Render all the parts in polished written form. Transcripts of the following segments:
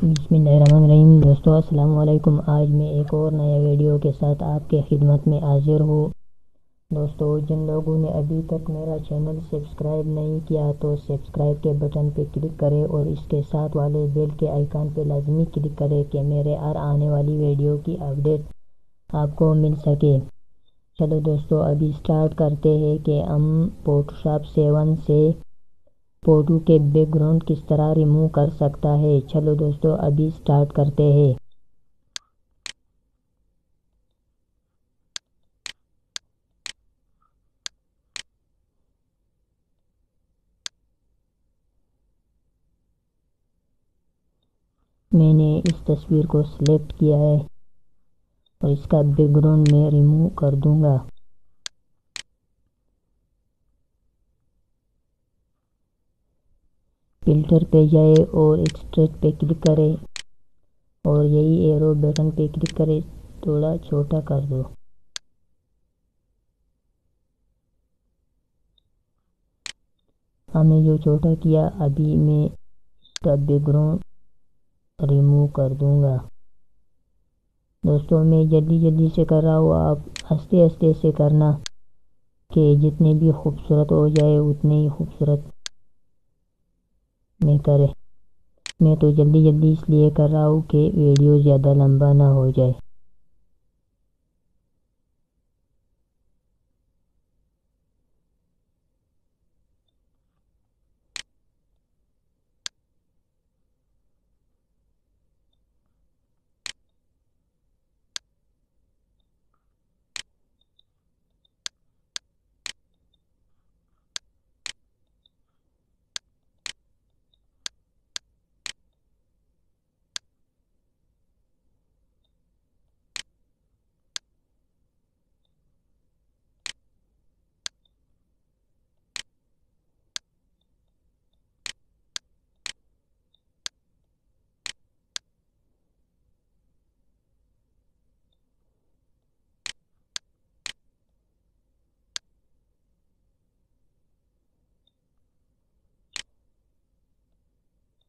بسم اللہ الرحمن الرحیم۔ دوستو السلام علیکم۔ آج میں ایک اور نیا ویڈیو کے ساتھ آپ کے خدمت میں حاضر ہوں۔ دوستو جن لوگوں نے ابھی تک میرا چینل سبسکرائب نہیں کیا تو سبسکرائب کے بٹن پہ کلک کرے اور اس کے ساتھ والے بیل کے آئیکن پہ لازمی کلک کرے کہ میرے ہر آنے والی ویڈیو کی اپڈیٹ آپ کو مل سکے۔ چلو دوستو ابھی سٹارٹ کرتے ہیں کہ ہم فوٹوشاپ 7 سے فوٹو کے بیک گراؤنڈ کس طرح ریموو کر سکتا ہے۔ چلو دوستو ابھی سٹارٹ کرتے ہیں۔ میں نے اس تصویر کو سلیکٹ کیا ہے اور اس کا بیک گراؤنڈ میں ریموو کر دوں گا۔ فلٹر پہ جائے اور ایکسٹریکٹ پہ کلک کرے اور یہی ایرو بٹن پہ کلک کرے، تھوڑا چھوٹا کر دو۔ ہم نے جو چھوٹا کیا، ابھی میں اس کا بیک گراؤنڈ ریموو کر دوں گا۔ دوستو میں جلدی سے کر رہا ہوں، آپ آہستہ سے کرنا کہ جتنے بھی خوبصورت ہو جائے اتنے ہی خوبصورت میں کرے۔ میں تو جلدی اس لیے کر رہا ہوں کہ ویڈیو زیادہ لمبا نہ ہو جائے۔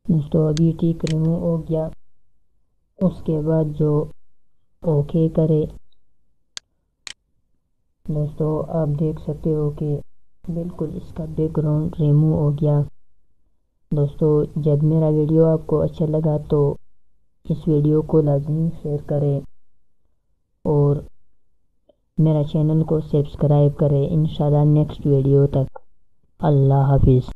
دوستو ابھی ٹھیک ریموو ہو گیا۔ اس کے بعد جو اوکے کرے، دوستو آپ دیکھ سکتے ہو کہ بالکل اس کا بیک گراؤنڈ ریموو ہو گیا۔ دوستو جب میرا ویڈیو آپ کو اچھا لگا تو اس ویڈیو کو لازمی شیئر کریں اور میرا چینل کو سبسکرائب کریں۔ انشاءاللہ نیکسٹ ویڈیو تک اللہ حافظ۔